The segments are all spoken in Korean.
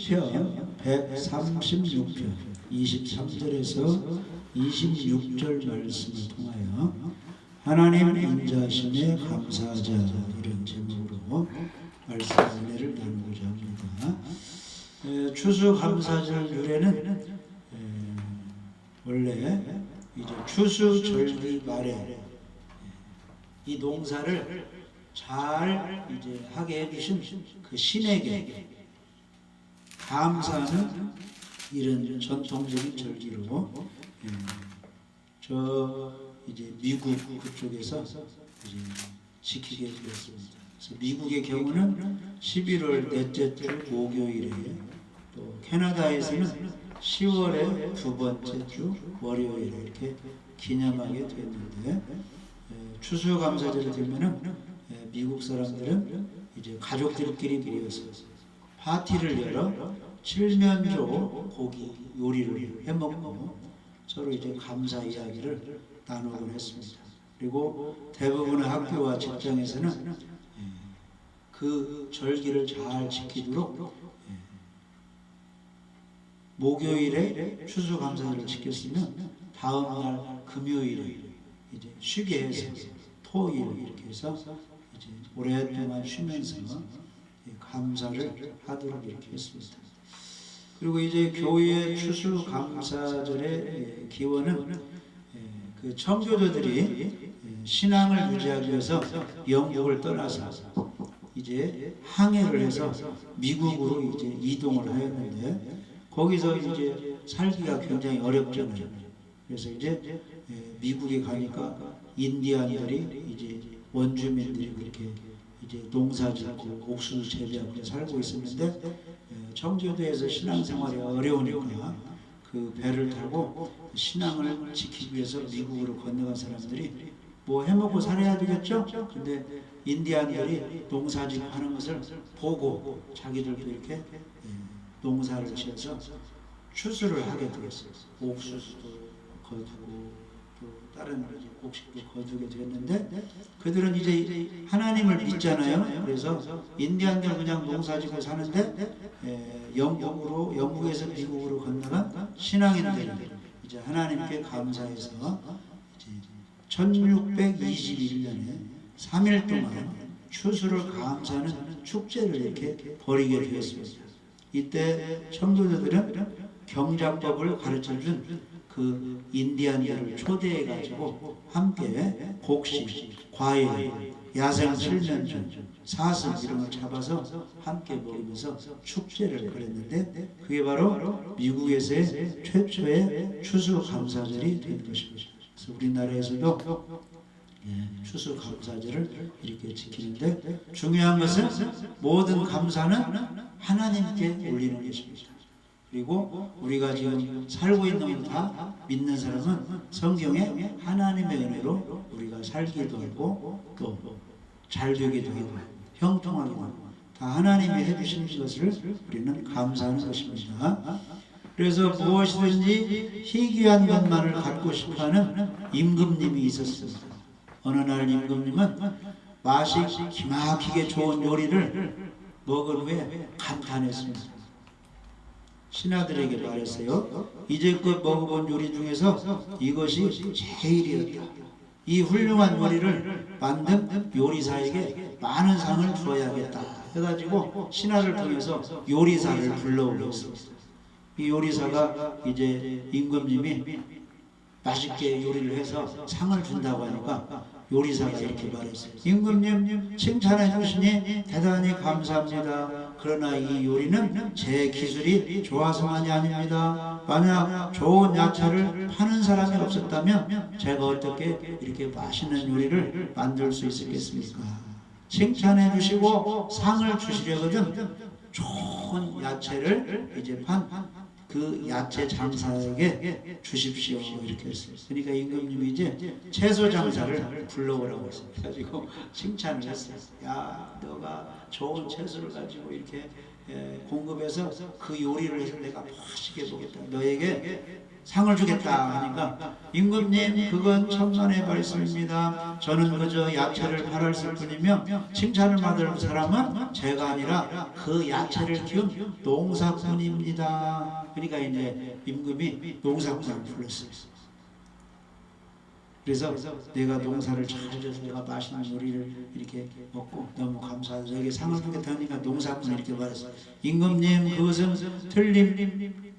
시편 136편 23절에서 26절 말씀을 통하여 하나님 인자하심에 감사하자 이런 제목으로 말씀 은혜를 나누고자 합니다. 추수감사절 유래는 원래 이제 추수절기 말에 이 농사를 잘 이제 하게 해주신 그 신에게 감사하는 이런 전통적인 절기로 저 이제 미국 그쪽에서 이제 지키게 되었습니다. 그래서 미국의 경우는 11월 넷째 주 목요일에, 또 캐나다에서는 10월의 두 번째 주 월요일에 이렇게 기념하게 되었는데, 추수감사절이 되면은 미국 사람들은 이제 가족들끼리 모여서 파티를 열어 칠면조 고기 요리를 해먹고 서로 이제 감사 이야기를 나누곤 했습니다. 그리고 대부분의 학교와 직장에서는 그 절기를 잘 지키도록 목요일에 추수감사절을 지켰으면 다음날 금요일에 이제 쉬게 해서 토일 이렇게 해서 이제 오랫동안 쉬면서 감사를 하도록 이렇게 했습니다. 그리고 이제 교회 추수감사절의 기원은 그 청교도들이 신앙을 유지하기 위해서 영국을 떠나서 이제 항해를 해서 미국으로 이제 이동을 하였는데, 거기서 이제 살기가 굉장히 어렵잖아요. 그래서 이제 미국에 가니까 인디안들이 이제 원주민들이 그렇게 이제 농사짓고 옥수수 재배하고 살고 있었는데, 청교도에서 신앙생활이 어려우니까 그 배를 타고 신앙을 지키기 위해서 미국으로 건너간 사람들이 뭐 해먹고 살아야 되겠죠? 근데 인디안들이 농사짓고 하는 것을 보고 자기들도 이렇게 농사를 지어서 추수를 하게 되었어요. 옥수수도 거두고 또 다른 곡식도 거두게 되었는데, 그들은 이제 하나님을 믿잖아요. 그래서 인디안들 그냥 농사짓고 사는데 영국에서 미국으로 건너간 신앙인들 이제 하나님께 감사해서 이제 1621년에 3일 동안 추수를 감사하는 축제를 이렇게 벌이게 되었습니다. 이때 청교도들은 경작법을 가르쳐준 그 인디안들을 초대해 가지고 함께 곡식, 과일, 야생 칠면조, 사슴 이런 걸 잡아서 함께 먹으면서 축제를 벌였는데, 그게 바로 미국에서의 최초의 추수감사절이 된 것입니다. 그래서 우리나라에서도 추수감사절을 이렇게 지키는데, 중요한 것은 모든 감사는 하나님께 올리는 것입니다. 그리고 우리가 지금 살고 있는 것 다 믿는 사람은 성경에 하나님의 은혜로 우리가 살기도 하고 또 잘 되기도 하고 형통하기도 하고 다 하나님이 해주시는 것을 우리는 감사하는 것입니다. 그래서 무엇이든지 희귀한 것만을 갖고 싶어하는 임금님이 있었습니다. 어느 날 임금님은 맛이 기막히게 좋은 요리를 먹은 후에 감탄했습니다. 신하들에게 말했어요. 이제껏 먹어본 요리 중에서 이것이 제일이었다. 이 훌륭한 요리를 만든 요리사에게 많은 상을 주어야겠다 해가지고 신하를 통해서 요리사를 불러오게 했습니다. 이 요리사가 이제 임금님이 맛있게 요리를 해서 상을 준다고 하니까 요리사가 이렇게 말했어요. 임금님 칭찬해 주시니 대단히 감사합니다. 그러나 이 요리는 제 기술이 좋아서만이 아닙니다. 만약 좋은 야채를 파는 사람이 없었다면 제가 어떻게 이렇게 맛있는 요리를 만들 수 있었겠습니까? 칭찬해 주시고 상을 주시려거든 좋은 야채를 이제 판 그 야채 장사에게 주십시오 이렇게 했어요. 그러니까 임금님이 이제 채소 장사를 불러오라고 했어요. 가지고 칭찬을 했어요. 야, 너가 좋은 채소를 가지고 이렇게 공급해서 그 요리를 해서 내가 맛있게 보겠다. 너에게 상을 주겠다 하니까 임금님 그건 천만의 말씀입니다. 저는 그저 야채를 팔았을 뿐이며 칭찬을 받을 사람은 제가 아니라 그 야채를 키운 농사꾼입니다. 그러니까 이제 임금이 농사꾼을 불렀어요. 그래서 내가 농사를 잘 져서 내가 맛있는 요리를 이렇게 먹고 너무 감사해서 저에게 상을 주겠다 하니까 농사꾼이 이렇게 말했어요. 임금님 그것은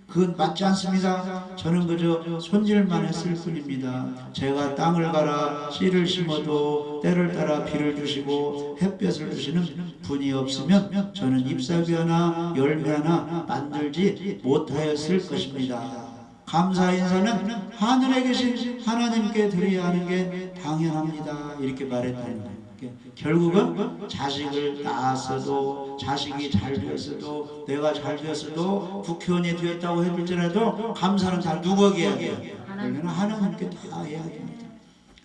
그건 맞지 않습니다. 저는 그저 손질만 했을 뿐입니다. 제가 땅을 갈아 씨를 심어도 때를 따라 비를 주시고 햇볕을 주시는 분이 없으면 저는 잎사귀 하나 열매 하나 만들지 못하였을 것입니다. 감사 인사는 하늘에 계신 하나님께 드려야 하는 게 당연합니다. 이렇게 말했다는 거예요. 결국은 자식을 낳았어도 자식이 잘 되었어도 내가 잘 되었어도 국회의원이 되었다고 해볼지라도 감사는 다 누구에게 해야 돼요? 하나님께 다 해야 됩니다.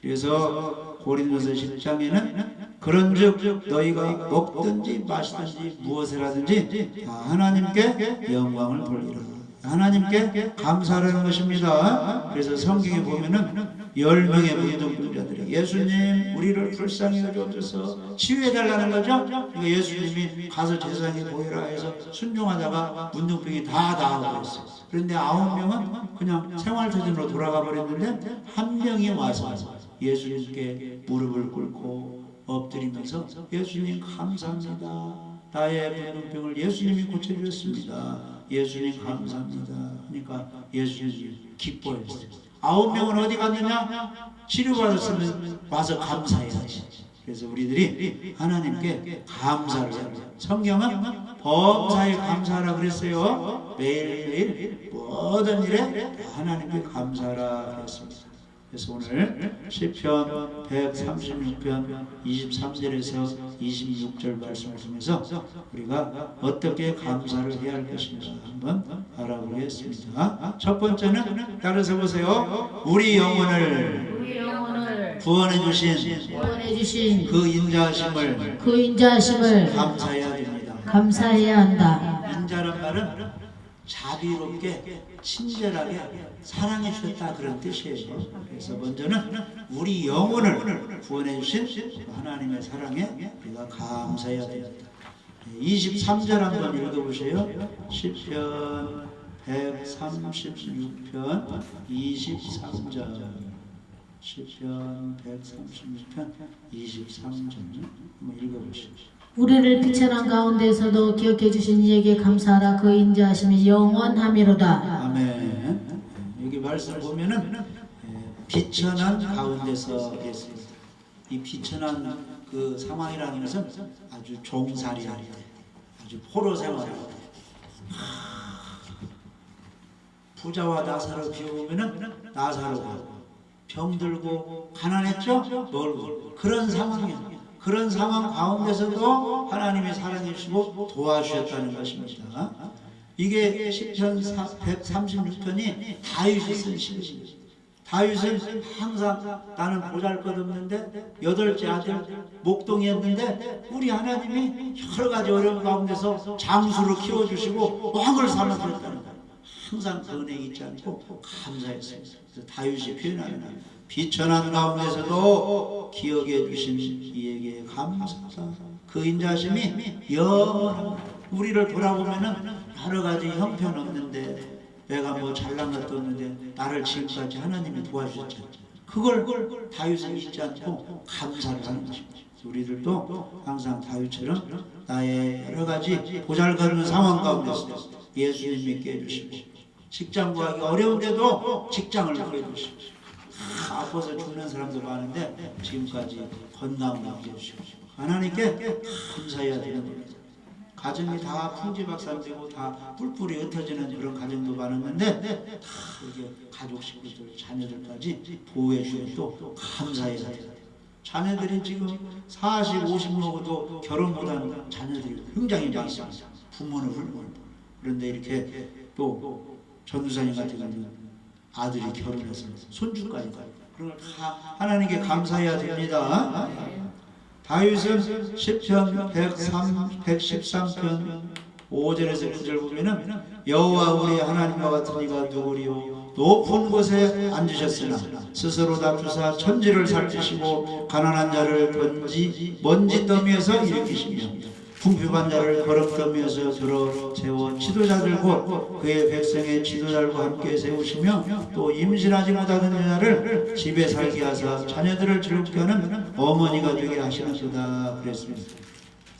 그래서 고린도서 10장에는 그런즉 너희가 먹든지 마시든지 무엇을 하든지 다 하나님께 영광을 돌리라. 하나님께 감사하는 것입니다. 그래서 성경에 보면은 10명의 문둥병자들이 예수님 우리를 불쌍히 여겨주셔서 치유해달라는 거죠. 그러니까 예수님이 가서 제사장에 보이라 해서 순종하다가 문둥병이 다 나아버렸어요. 그런데 9명은 그냥 생활터전으로 돌아가 버렸는데 한 명이 와서 예수님께 무릎을 꿇고 엎드리면서 예수님 감사합니다. 나의 문둥병을 예수님이 고쳐주셨습니다. 예수님 감사합니다. 그러니까 예수님이 기뻐했어요. 9명은 어디 갔느냐? 치료받았으면 와서 감사해야지. 그래서 우리들이 하나님께 감사를 해야 돼요. 성경은 범사에 감사하라 그랬어요. 매일매일 모든 일에 하나님께 감사하라 그랬습니다. 그래서 오늘 시편 136편 23절에서 26절 말씀을 통해서 우리가 어떻게 감사를 해야 할 것인가 한번 알아보겠습니다. 첫 번째는 따라서 보세요. 우리 영혼을 구원해 주신 그 인자하심을 감사해야 됩니다. 감사해야 한다. 인자란 말은 자비롭게 친절하게 사랑해 주셨다 그런 뜻이에요. 그래서 먼저는 우리 영혼을 구원해 주신 하나님의 사랑에 우리가 감사해야 됩니다. 23절 한번 읽어보세요. 시편 136편 23절 시편 136편 23절 한번 읽어보십시오. 우리를 비천한 가운데서도 기억해 주신 이에게 감사하라. 그 인자하심이 영원하미로다. 아멘. 여기 말씀 보면은 비천한 가운데서 했습니다. 이 비천한 그 상황이라는 것은 아주 종살이할 때, 아주 포로 생활할 때, 부자와 나사로 비워보면은 나사로가 병들고 가난했죠. 멀고 그런 상황이에요. 그런 상황 가운데서도 하나님이 사랑해 주시고 도와주셨다는 것입니다. 이게 시편 136편이 다윗이 쓴 시입니다. 다윗은 항상 나는 보잘것없는데 8째 아들 목동이었는데 우리 하나님이 여러 가지 어려운 가운데서 장수로 키워주시고 왕을 삼아주셨다는 거예요. 항상 그 은혜 잊지 않고 감사했습니다. 그래서 다윗이 표현하는 비천한 가운데서도 기억해 주신 이에게 감사하다. 그 인자심이 영원합니다. 우리를 돌아보면은 여러 가지 형편없는데 내가 뭐 잘난 것도 없는데 나를 지금까지 하나님이 도와주셨잖아요. 그걸 다윗은 잊지 않고 감사를 하는 것입니다. 우리들도 항상 다윗처럼 나의 여러 가지 보잘것없는 상황 가운데서 예수님 믿게 해주시고 직장 구하기 어려운데도 직장을 구해주시고 아파서 죽는 사람도 많은데 지금까지 건강을 남겨주시고 하나님께 감사해야 되는 겁니다. 가정이 다 풍지박산되고 다 뿔뿔이 흩어지는 그런 가정도 많았는데 다 이렇게 가족 식구들 자녀들까지 보호해 주시고 또 감사해야 돼요. 자녀들이 지금 40, 50 먹어도 결혼 못하는 자녀들이 굉장히 많습니다. 부모는 훌륭하고 그런데 이렇게 또 전도사님 같은 경우는 아들이 결혼해서 손주까지 가요. 그런 걸 다 하나님께 감사해야 됩니다. 다윗은 시편 113편 5절에서 9절 보면은 여호와 우리 하나님과 같은 이가 누구리요 높은 곳에 앉으셨으나 스스로 다투사 천지를 살피시고 가난한 자를 먼지 더미에서 일으키시며 궁핍한 자를 거룩 더미에서 들어 세워 지도자들 곧 그의 백성의 지도자들과 함께 세우시며 또 임신하지 못하는 여자를 집에 살게 하사 자녀들을 즐겁게 하는 어머니가 되게 하시는도다 그랬습니다.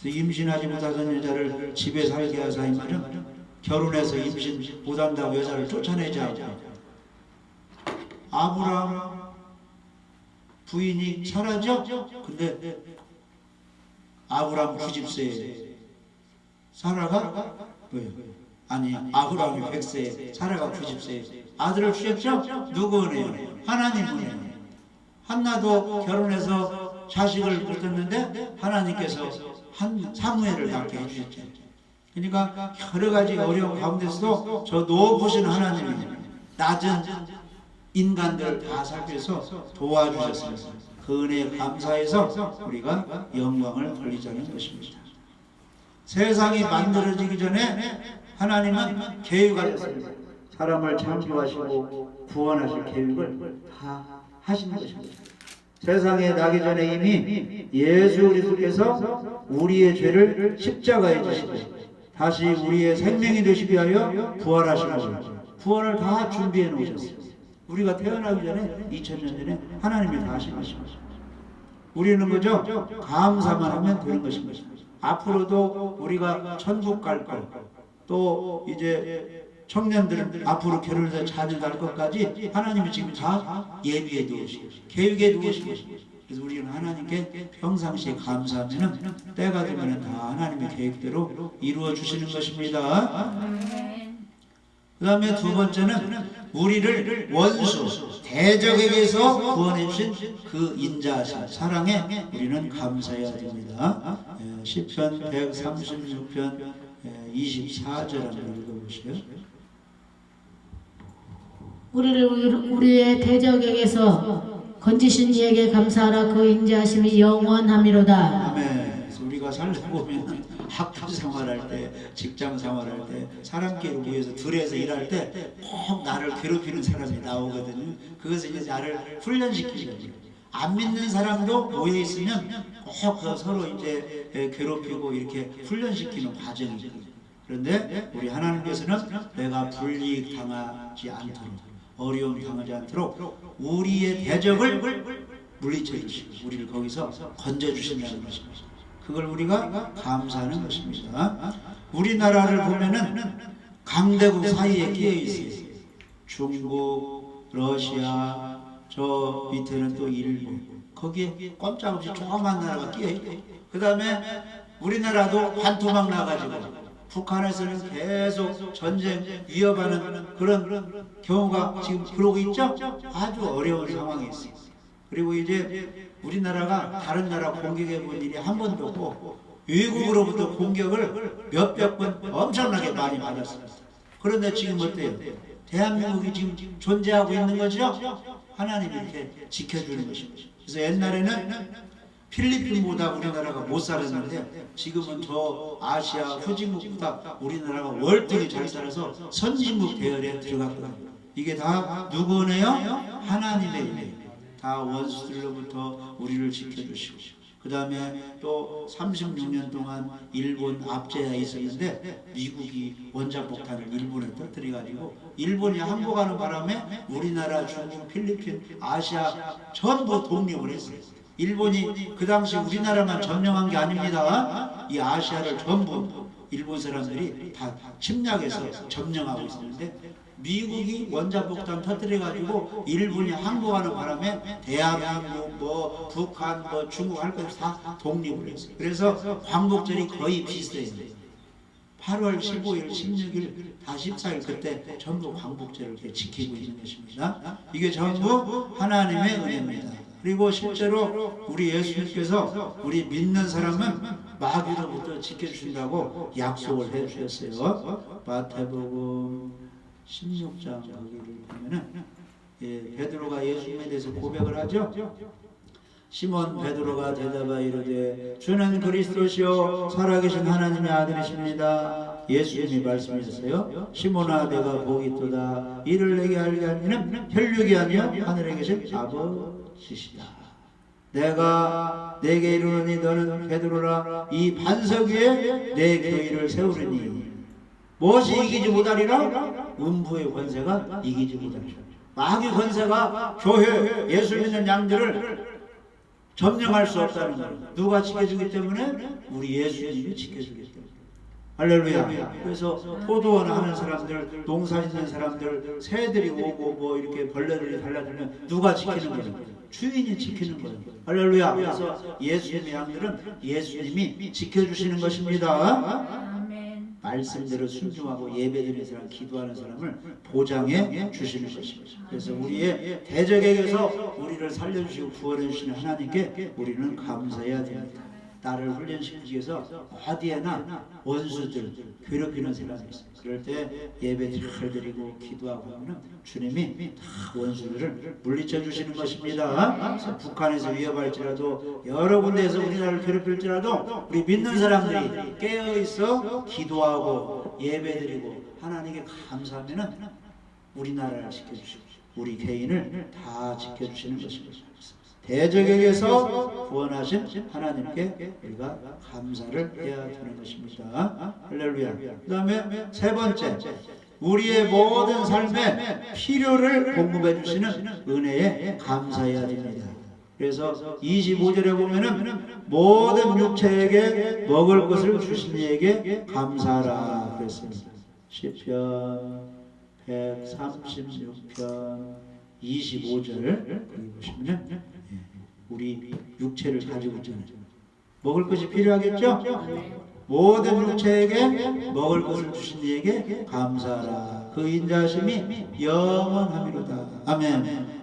임신하지 못하는 여자를 집에 살게 하사 이 말은 결혼해서 임신 못한다고 여자를 쫓아내지 않고 아브라함 부인이 사라져? 근데 아브라함 90세에 사라가 왜요? 아니 아브라함이 100세에 사라가 90세에 아들을 주셨죠? 누구 은혜요? 하나님 은혜요. 한나도 결혼해서 자식을 얻었는데 하나님께서 사무엘을 낳게 해주셨죠. 그러니까 여러 가지 어려운 가운데서도 저 높으신 하나님이 낮은 인간들을 다 살펴서 도와주셨습니다. 그 은혜에 감사해서 우리가 영광을 돌리자는 것입니다. 세상이 만들어지기 전에 하나님은 계획하셨습니다. 사람을 창조하시고 구원하실 계획을 다 하신 것입니다. 세상에 나기 전에 이미 예수 그리스도께서 우리의 죄를 십자가에 지시고 다시 우리의 생명이 되시기 위하여 부활하시고 구원을 다 준비해 놓으셨어요. 우리가 태어나기 전에 2000년 전에 하나님이 다 하신 것입니다. 우리는 그저 감사만 하면 되는 것입니다. 앞으로도 우리가 천국 갈 것, 또 이제 청년들은 앞으로 결혼해서 자녀 낳을 것까지 하나님이 지금 다 예비해 두시고 계획해 두시고, 그래서 우리는 하나님께 평상시에 감사하면 때가 되면 다 하나님의 계획대로 이루어 주시는 것입니다. 그 다음에 두 번째는 우리를 원수 대적에게서 구원해 주신 그 인자하신 사랑에 우리는 감사해야 됩니다. 시편 136편 24절 한번 읽어보세요. 우리의 대적에게서 건지신 이에게 감사하라. 그 인자하심이 영원함이로다. 아멘. 그래서 우리가 살다 보면 학교 생활할 때, 직장 생활할 때, 사람끼리 모여서 들에서 일할 때 꼭 나를 괴롭히는 사람이 나오거든요. 그것을 이제 나를 훈련시키는 거죠. 안 믿는 사람도 모여 있으면 꼭 서로 이제 괴롭히고 이렇게 훈련시키는 과정이 있거든요. 그런데 우리 하나님께서는 내가 불이익 당하지 않도록, 어려움 당하지 않도록 우리의 대적을 물리쳐 주시고 우리를 거기서 건져 주신다는 것입니다. 그걸 우리가 감사하는 것입니다. 우리나라를 보면은 강대국 사이에 끼어 있어요. 중국, 러시아, 저 밑에는 또 일본, 거기에 꼼짝없이 조그만 나라가 끼어 있고, 그 다음에 우리나라도 반토막 나가지고 북한에서는 계속 전쟁 위협하는 그런 경우가 지금 그러고 있죠? 아주 어려운 상황에 있어요. 그리고 이제 우리나라가 다른 나라 공격해 본 일이 한 번도 없고 외국으로부터 공격을 몇백 번 엄청나게 많이 받았습니다. 그런데 지금 어때요? 대한민국이 지금 존재하고 있는 거죠? 하나님이 이렇게 지켜주는 것입니다. 그래서 옛날에는 필리핀보다 우리나라가 못 살았는데 지금은 저 아시아 후진국보다 우리나라가 월등히 잘 살아서 선진국 대열에 들어갔거든요. 이게 다 누구 은혜요? 하나님의 은혜예요. 다 원수들로부터 우리를 지켜주시고, 그 다음에 또 36년 동안 일본 압제하에 있었는데 미국이 원자폭탄을 일본에 터뜨려가지고 일본이 항복하는 바람에 우리나라, 중국, 필리핀, 아시아 전부 독립을 했어요. 일본이 그 당시 우리나라만 점령한 게 아닙니다. 이 아시아를 전부 일본 사람들이 다 침략해서 점령하고 있었는데 미국이 원자폭탄 터뜨려가지고 일본이 항복하는 바람에 대한민국, 북한, 중국 할 것 다 독립을 했어요. 그래서 광복절이 거의 비슷해요. 8월 15일, 16일, 다 14일 그때 전부 광복절을 지키고 있는 것입니다. 이게 전부 하나님의 은혜입니다. 그리고 실제로 우리 예수님께서 우리 믿는 사람은 마귀로부터 지켜주신다고 약속을 해주셨어요. 마태복음 16장 거기를 보면은 베드로가 예수님에 대해서 고백을 하죠. 시몬 베드로가 대답하여 이르되 주는 그리스도시요 살아계신 하나님의 아들이십니다. 예수님이 말씀하셨어요. 시몬아 내가 복이 있도다. 이를 내게 알게 하기는 혈육이 아니요 하늘에 계신 아버지시다. 내가 내게 이르노니 너는 베드로라. 이 반석 위에 내 교회를 세우리니 무엇이 이기지 못하리라? 음부의 권세가 이기지 못하리라. 마귀 권세가 교회 예수 믿는 양들을 점령할 수 없다는 것. 누가 지켜주기 때문에? 우리 예수님이 지켜주기 때문에. 할렐루야. 그래서 포도원 하는 사람들, 농사 짓는 사람들, 새들이 오고 뭐 이렇게 벌레들이 달라들면 누가 지키는 거예요? 주인이 지키는 거예요. 할렐루야. 그래서 예수님의 양들은 예수님이 지켜주시는 것입니다. 말씀대로 순종하고 예배드리는 사람, 기도하는 사람을 보장해 주시는 것입니다. 그래서 우리의 대적에게서 우리를 살려주시고 구원해 주시는 하나님께 우리는 감사해야 됩니다. 나를 훈련시키기 위해서 어디에나 원수들, 괴롭히는 사람이 있어요. 그럴 때 예배 잘 드리고 기도하고 하면 주님이 다 원수들을 물리쳐 주시는 것입니다. 북한에서 위협할지라도 여러 군데에서 우리나라를 괴롭힐지라도 우리 믿는 사람들이 깨어있어 기도하고 예배 드리고 하나님께 감사하면 우리나라를 지켜주시고 우리 개인을 다 지켜주시는 것입니다. 대적에게서 구원하신 하나님께 우리가 감사를 해야 되는 것입니다. 할렐루야. 그 다음에 세 번째, 우리의 모든 삶에 필요를 공급해 주시는 은혜에 감사해야 됩니다. 그래서 25절에 보면은 모든 육체에게 먹을 것을 주신 이에게 감사하라 그랬습니다. 시편 136편 25절 거기 보시면은 우리 육체를 가지고 있잖아요. 먹을 것이 필요하겠죠? 모든 육체에게 먹을 것을 주신 이에게 감사하라. 그 인자하심이 영원함이로다. 아멘.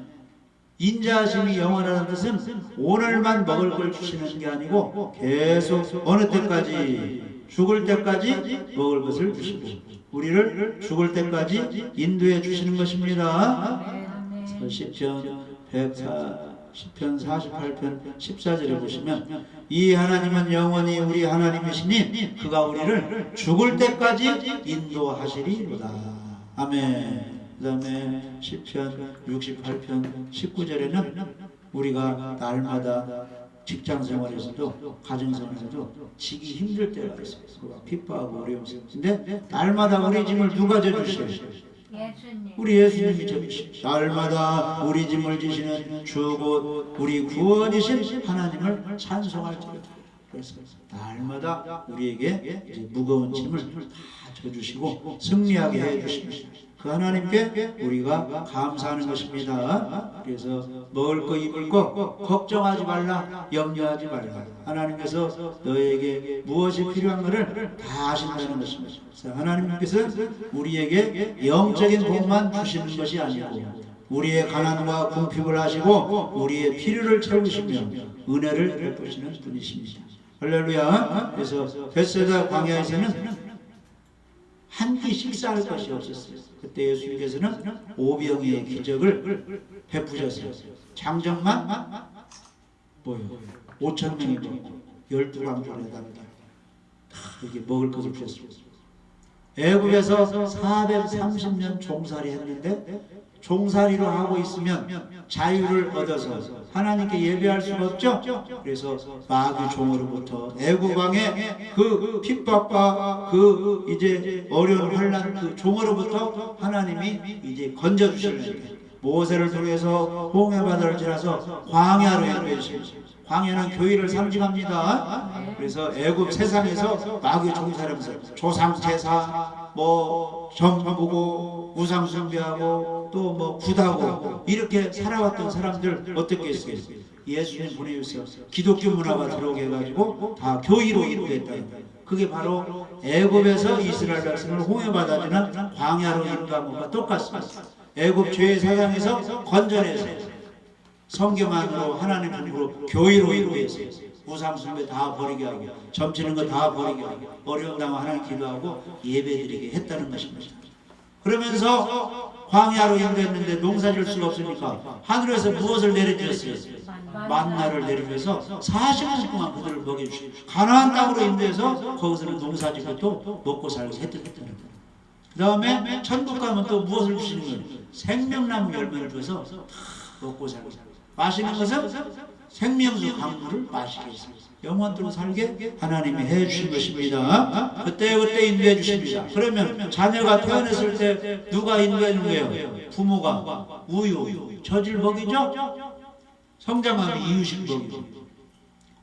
인자하심이 영원하다는 뜻은 오늘만 먹을 걸 주시는 게 아니고 계속 어느 때까지 죽을 때까지 먹을 것을 주시고 우리를 죽을 때까지 인도해 주시는 것입니다. 시편 48편 14절에 보시면 이 하나님은 영원히 우리 하나님이시니 그가 우리를 죽을 때까지 인도하시리로다. 아멘. 그 다음에 시편 68편 19절에는 우리가 날마다 직장생활에서도 가정생활에서도 지기 힘들 때가 있어요. 핍박하고 어려움이 있어요. 근데 날마다 우리 짐을 누가 져주셔요? 우리 예수님이 져주시오. 날마다 우리 짐을 지시는 주 곧 우리 구원이신 하나님을 찬송할지어다. 그래서 날마다 우리에게 이제 무거운 짐을 다 져주시고 승리하게 해주십니다. 그 하나님께 우리가 감사하는 것입니다. 그래서 먹을 거 입을 거 걱정하지 말라, 염려하지 말라. 하나님께서 너에게 무엇이 필요한 것을 다 아신다는 것입니다. 그래서 하나님께서 우리에게 영적인 복만 주시는 것이 아니고 우리의 가난과 궁핍을 하시고 우리의 필요를 채우시며 은혜를 베푸시는 분이십니다. 할렐루야. 그래서 벳세다 광야에서는 한 끼 식사할 것이 없었어요. 그때 예수님께서는 오병이의 기적을 베푸셨어요. 장정만 뭐요? 5,000명이 먹고 12광주를 해답니다. 다 이게 먹을 것을 주셨습니다. 애굽에서 430년 종살이 했는데 종살이로 하고 있으면 자유를 얻어서 하나님께 예배할 수가 없죠. 그래서 마귀 종으로부터 애굽 왕의 그 핍박과 그 이제 어려운 환난 그 종으로부터 하나님이 이제 건져 주시려니까 모세를 통해서 홍해 바다를 지나서 광야로 인도해 주십니다. 광야는 교회를 상징합니다. 그래서 애굽 세상에서 마귀 종살하면서 조상 제사 뭐 점 보고 우상 숭배하고 또 뭐 굿하고 이렇게 살아왔던 사람들 어떻게 했어요? 예수님 보내주세요. 기독교 문화가 들어오게 해가지고 다 교회로 인도했다. 그게 바로 애굽에서 이스라엘 백성을 홍해 바다 지나 광야로 인도한 것과 똑같습니다. 애굽 죄의 사상에서 건져내서 성경 안으로 하나님 품으로 교회로 인도했어요. 우상 숭배 다 버리게 하고 점치는 거 다 버리게 하고 어려움 당하면 하나님 기도하고 예배드리게 했다는 것입니다. 그러면서 광야로 인도했는데 농사 질 수가 없으니까 하늘에서 무엇을 내려주셨어요? 만나를 내리면서 40년 동안 그들을 먹여주시고 가나안 땅으로 인도해서 거기서는 농사 짓고 또 먹고 살고 했던 겁니다. 그 다음에 천국 가면 또 무엇을 주시는 거예요? 생명나무 열매를 줘서 다 먹고 살고 마시는 것은 생명수 강물을 마시게 해서 영원토록 살게 하나님이 해주신 것입니다. 그때 인도해 주십니다. 그러면 자녀가 태어났을 때 누가 인도해 준 거예요? 부모가 우유, 젖을 먹이죠? 성장하면 이유식 먹이죠.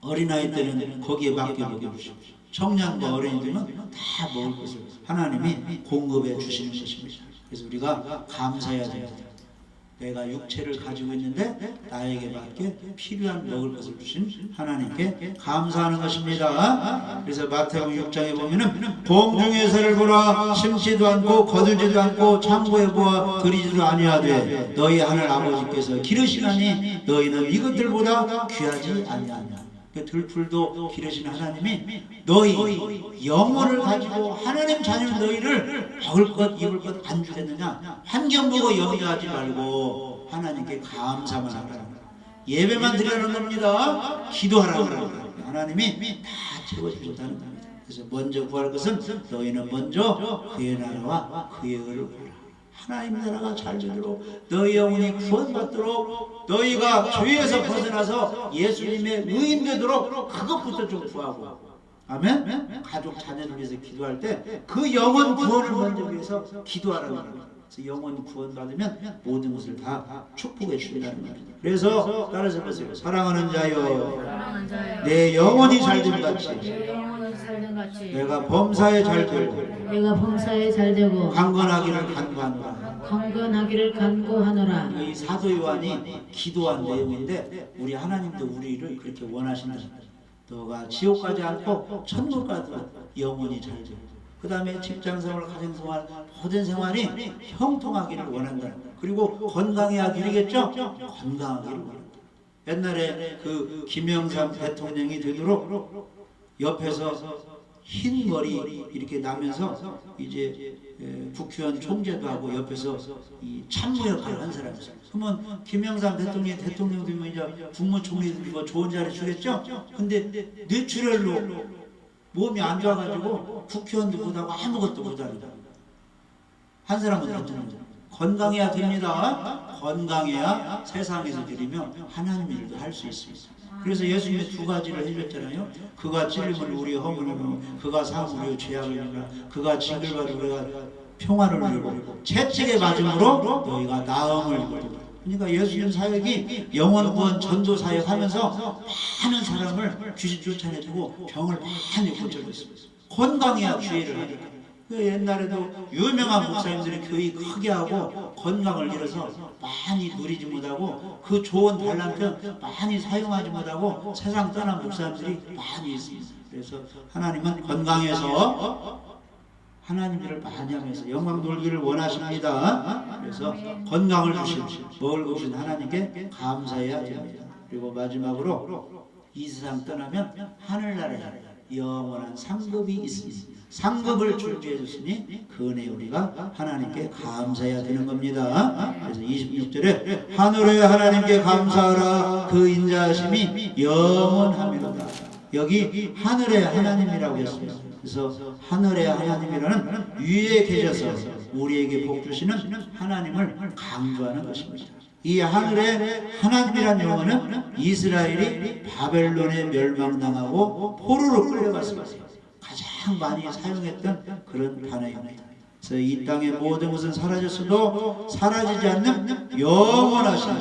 어린아이 때는 거기에 맞게 먹여주시고 청년과 어린이들은 다 먹을 것을 하나님이 공급해 주시는 것입니다. 그래서 우리가 감사해야 됩니다. 내가 육체를 가지고 있는데 나에게 맞게 필요한 먹을 것을 주신 하나님께 감사하는 것입니다. 그래서 마태복음 6장에 보면은 공중에서를 보라 심지도 않고 거두지도 않고 창고에 보아 들이지도 아니하되 너희 하늘 아버지께서 기르시나니 너희는 이것들보다 귀하지 아니하냐. 들풀도 기르신 하나님이 너희 영혼을 가지고 하나님 자녀는 너희를 먹을 것 입을 것 안 주겠느냐. 환경 보고 염려하지 말고 하나님께 감사만 하라. 예배만 드리라는 겁니다. 기도하라고 합니다. 하나님이 다 채워주신다는 겁니다. 그래서 먼저 구할 것은 너희는 먼저 그의 나라와 그의 의를 구하라. 하나님 나라가 잘 되도록 너희 영혼이 구원받도록 너희가 죄에서 벗어나서 예수님의 의인 되도록 그것부터 좀 구하고 아멘? 가족 자녀를 위해서 기도할 때 그 영혼 구원을 먼저 위해서 기도하라는 겁니다. 그래서 영혼 구원 받으면 모든 것을 다 축복해 주신다는 겁니다. 그래서 따라서 보세요. 사랑하는 자여 내 영혼이 잘됨 같이 내가 범사에 잘 되고 강건하기를 간구하노라. 이 사도 요한이 기도한 내용인데 우리 하나님도 우리를 그렇게 원하신다. 너가 지옥 가지 않고 천국 가도 영혼이 잘 되고 그 다음에 직장생활, 가정생활 모든 생활이 형통하기를 원한다. 그리고 건강해야 누리겠죠? 건강하기를 원한다. 옛날에 그 김영삼 대통령이 되도록 옆에서 흰 머리 이렇게 나면서 이제 국회의원 총재도 하고 옆에서 이 참모 역할을 한 사람이 있어요. 그러면 김영삼 대통령이 대통령 되면 이제 국무총리도 뭐 좋은 자리 주겠죠? 근데 뇌출혈로 몸이 안 좋아가지고 국회의원도 못하고 아무것도 못하는 한 사람은 대통령. 건강해야 됩니다. 건강해야 세상에서 드리며 하나님 일도 할 수 있습니다. 그래서 예수님이 두 가지를 해줬잖아요. 그가 찔림을 우리 허물이고 그가 상을 우리 죄악을 이기라. 그가 징글받아 우리가 평화를 누리고 채찍에 맞음으로 너희가 나음을 입고. 그러니까 예수님 사역이 영혼 구원 전도 사역하면서 많은 사람을 귀신 쫓아내주고 병을 많이 고쳐줬습니다. 건강해야 기회를 하니까. 그 옛날에도 유명한 목사님들이 교회 크게 하고 건강을 잃어서 많이 누리지 못하고 그 좋은 달란트 많이 사용하지 못하고 세상 떠난 목사님들이 많이 있습니다. 그래서 하나님은 건강해서 하나님 일을 많이 하면서 영광 돌기를 원하십니다. 그래서 건강을 주신 먹을 것 주신 하나님께 감사해야 됩니다. 그리고 마지막으로 이 세상 떠나면 하늘나라에 영원한 상급이 있습니다. 상급을 준비해 줬으니 그 은혜 우리가 하나님께 감사해야 되는 겁니다. 그래서 26절에 하늘의 하나님께 감사하라. 그 인자하심이 영원하미로다. 여기 하늘의 하나님이라고 했습니다. 그래서 하늘의 하나님이라는 위에 계셔서 우리에게 복 주시는 하나님을 강조하는 것입니다. 이 하늘의 하나님이라는 용어는 이스라엘이 바벨론에 멸망당하고 포로로 끌려갔을 때 가장 많이 사용했던 그런 단어입니다. 그래서 이 땅의 모든 것은 사라졌어도 사라지지 않는 영원하신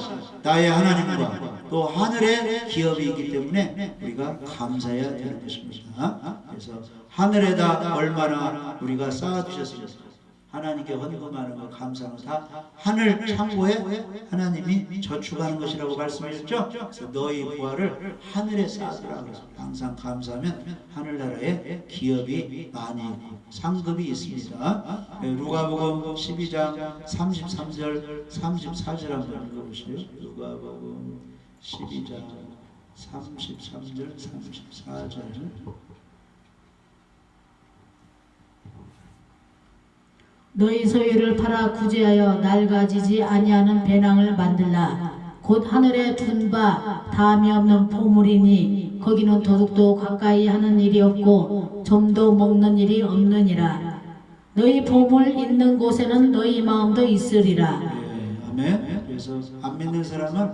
나의 하나님과 또 하늘의 기업이 있기 때문에 우리가 감사해야 되는 것입니다. 그래서 하늘에다 얼마나 우리가 쌓아주셨습니까? 하나님께 헌금하는 거 감사하는 거 다 하늘 창고에 하나님이 저축하는 것이라고 말씀하셨죠? 그래서 너희 부활을 하늘에 쌓으라 그래서 항상 감사하면 하늘나라에 기업이 많이 있고 상급이 있습니다. 누가복음 12장 33절 34절 한번 읽어보세요. 누가복음 12장 33절 34절 너희 소유를 팔아 구제하여 낡아지지 아니하는 배낭을 만들라. 곧 하늘에 둔 바 다함이 없는 보물이니 거기는 도둑도 가까이 하는 일이 없고 좀도 먹는 일이 없느니라. 너희 보물 있는 곳에는 너희 마음도 있으리라. 예, 아멘. 그래서 안 믿는 사람은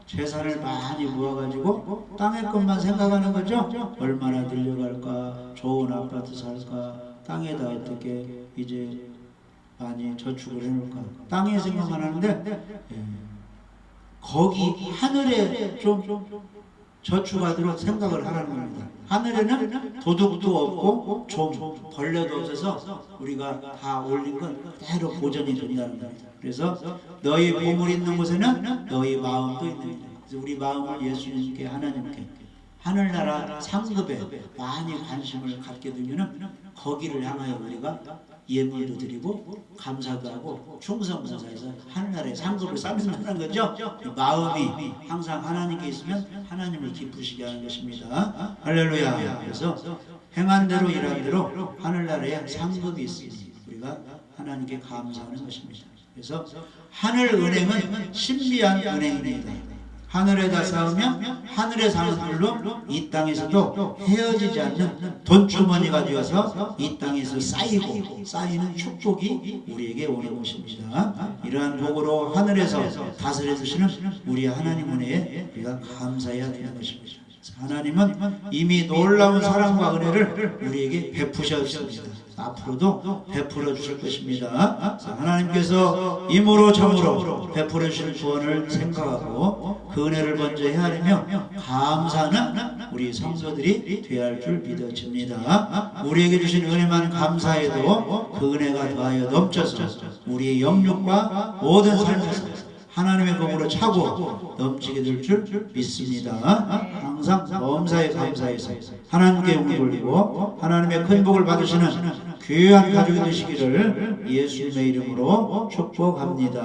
재산을 많이 모아가지고 땅의 것만 생각하는 거죠. 얼마나 늘려갈까, 좋은 아파트 살까, 땅에다 어떻게 이제 많이 저축을 해놓을까, 땅의 생각만 하는데, 예, 거기 하늘에 좀 저축하도록 생각을 하라는 겁니다. 하늘에는 도둑도 없고 좀 벌레도 없어서 우리가 다 올린 건 그대로 보존이 된다는 겁니다. 그래서 너희 보물 있는 곳에는 너희 마음도 있느니라. 그래서 우리 마음을 예수님께, 하나님께, 하늘나라 상급에 많이 관심을 갖게 되면은 거기를 향하여 우리가 예물도 드리고 감사도 하고 충성봉사해서 하늘나라의 상급을 쌓는다는 거죠. 마음이 항상 하나님께 있으면 하나님을 기쁘시게 하는 것입니다. 할렐루야. 그래서 행한 대로 일한 대로 하늘나라에 상급이 있으니 우리가 하나님께 감사하는 것입니다. 그래서 하늘 은행은 신비한 은행입니다. 하늘에다 쌓으면 하늘에 사는 들로 이 땅에서도 헤어지지 않는 돈주머니가 되어서 이 땅에서 쌓이는 축복이 우리에게 오는 것입니다. 이러한 복으로 하늘에서 다스려 주시는 우리 하나님 은혜에 우리가 감사해야 되는 것입니다. 하나님은 이미 놀라운 사랑과 은혜를 우리에게 베푸셨습니다. 앞으로도 베풀어 주실 것입니다. 하나님께서 임으로 점으로 베풀어 주실 구원을 생각하고 그 은혜를 먼저 헤아리며 감사하는 우리 성도들이 되어야 할 줄 믿어집니다. 우리에게 주신 은혜만 감사해도 그 은혜가 더하여 넘쳐서 우리의 영육과 모든 삶에서 하나님의 법으로 차고 넘치게 될 줄 믿습니다. 항상 범사에 감사해서 하나님께 영을 돌리고 하나님의 큰 복을 받으시는 귀한 가족이 되시기를 예수님의 이름으로 축복합니다.